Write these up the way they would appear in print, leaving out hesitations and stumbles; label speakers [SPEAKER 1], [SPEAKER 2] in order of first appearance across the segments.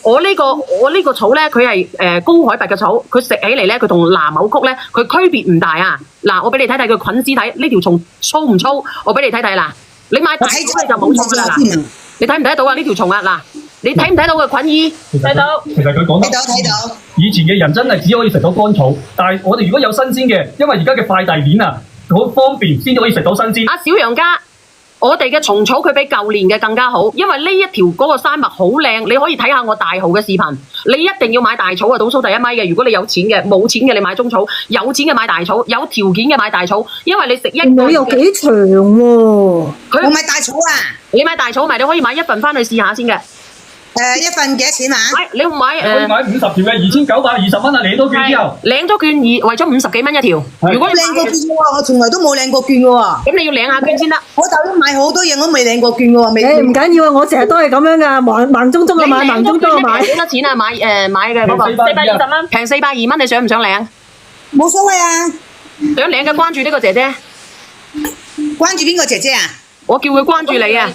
[SPEAKER 1] 我呢個草咧，佢係高海拔嘅草，佢食起嚟咧，佢同藍藕菊咧，佢區別唔大啊！嗱，我俾你睇睇佢菌絲睇，呢條蟲粗唔粗？我俾你睇睇啦，你買大草你就冇錯噶啦嗱，你睇唔睇得到啊？呢條蟲啊嗱，你睇唔睇到個菌衣？睇到。其實佢講得睇到。以前嘅人真係只可以食到乾草，但係我哋如果有新鮮嘅，因為而家嘅快遞鏈啊，好方便，先至可以食到新鮮。阿小楊家。我哋嘅蟲草佢比舊年嘅更加好，因為呢一條嗰個山脈好靚，你可以睇下我大蠔嘅視頻。你一定要買大草啊，倒數第一米嘅。如果你有錢嘅，冇錢嘅你買中草，有錢嘅買大草，有條件嘅買大草，因為你食一個
[SPEAKER 2] 有幾長喎。我
[SPEAKER 1] 買大草啊！你買大草咪你可以買一份翻去試下先嘅。
[SPEAKER 3] 一份幾多錢啊？
[SPEAKER 1] 你要買
[SPEAKER 4] 可以買50條嘅2920蚊啊！領咗券之後，
[SPEAKER 1] 領咗券為咗50幾蚊一條。如果你
[SPEAKER 3] 領過券嘅喎，我從來都冇領過券嘅喎。
[SPEAKER 1] 咁你要領下券先得。
[SPEAKER 3] 我就都買好多嘢，我都未領過券嘅喎，未。
[SPEAKER 2] 唔緊要啊，我成日都係咁樣噶，盲中中啊買，盲中中啊買。
[SPEAKER 1] 幾多錢啊？買嘅嗰個420蚊，平420蚊，你想唔想領？
[SPEAKER 3] 冇所謂啊！
[SPEAKER 1] 想領嘅關注呢個姐姐。
[SPEAKER 3] 關注邊個姐姐啊？
[SPEAKER 1] 我叫佢關注你啊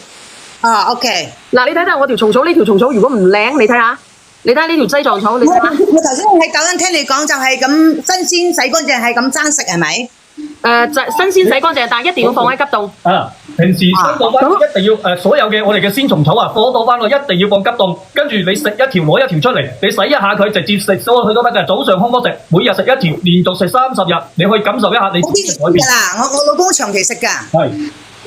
[SPEAKER 1] ！OK。嗱，你睇睇我條蟲草，呢條蟲草如果唔靚，你睇下，你睇下呢條西藏草，你睇下。
[SPEAKER 3] 我頭先喺抖音聽你講就係咁新鮮洗乾淨係咁爭食係咪？
[SPEAKER 1] 新鮮洗乾淨，但係一定要放喺急凍。
[SPEAKER 4] 平時收到翻一定要所有嘅我哋嘅鮮蟲草啊，放到翻我一定要放急凍，跟住你食一條攞一條出嚟，你洗一下佢，直接食咗佢都得嘅。早上空腹食，每日食一條，連續食30日，你可以感受一下你自己嘅改變。
[SPEAKER 3] 我老公長期食㗎。
[SPEAKER 4] 係。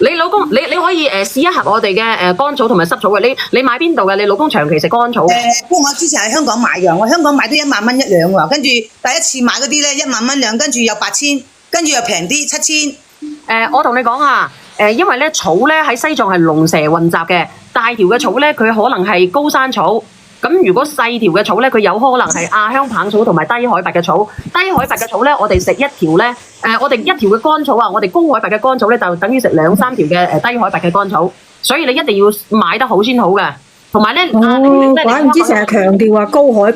[SPEAKER 1] 你老公，你可以試一盒我哋嘅乾草同埋濕草嘅。你買邊度嘅？你老公長期食乾草。
[SPEAKER 3] 不過我之前喺香港買嘅，我香港買都1萬蚊一兩喎，跟住第一次買嗰啲咧1萬蚊兩，跟住又8000，跟住又平啲7000。
[SPEAKER 1] 我同你講下，因為咧草咧喺西藏係龍蛇混雜嘅，大條嘅草咧佢可能係高山草。咁如果細條嘅草咧，佢有可能係亞香棒草同埋低海拔嘅草。低海拔嘅草咧，我哋食一條咧，我哋一條嘅乾草啊，我哋高海拔嘅乾草咧，就等於食2、3條嘅低海拔嘅乾草。所以你一定要買得好先好嘅。同埋咧，
[SPEAKER 2] 怪唔知成日強調話高海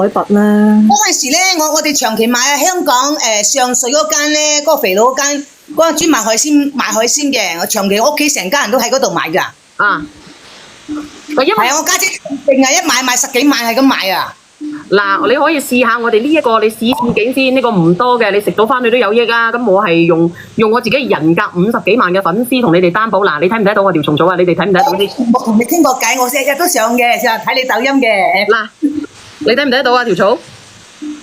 [SPEAKER 2] 拔啦。
[SPEAKER 3] 嗰陣時咧，我哋長期買香港上水嗰間咧，嗰個肥佬嗰間，嗰個專賣海鮮嘅，我長期屋企成家人都喺嗰度買㗎。係啊，我家姐定係一買10幾萬係咁買啊！
[SPEAKER 1] 嗱，你可以試下我哋呢一個，你試幾先？呢個唔多嘅，你食到翻去都有益啊！咁我係用我自己人格50幾萬嘅粉絲同你哋擔保。嗱，你睇唔睇到我條蟲草啊？你哋睇唔睇到先？
[SPEAKER 3] 我同你傾過偈，我成日都上嘅，成日睇你抖音嘅。
[SPEAKER 1] 嗱，你睇唔睇得到啊條草？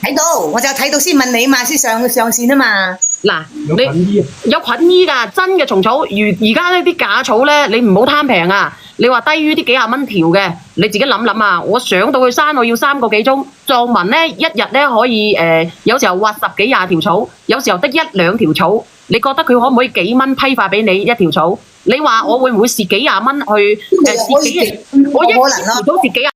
[SPEAKER 3] 睇到，我就睇到先問你嘛，先上線啊嘛。
[SPEAKER 1] 嗱，有菌衣㗎，真嘅蟲草。而家呢啲假草咧，你唔好貪平啊！你話低於啲幾廿蚊條嘅，你自己諗諗啊！我上到去山，我要3個幾鐘。藏民咧一日咧可以有時候挖10幾20條草，有時候得1、2條草。你覺得佢可唔可以幾蚊批發俾你一條草？你話我會唔會蝕幾廿蚊去蝕幾？我一條草蝕幾廿？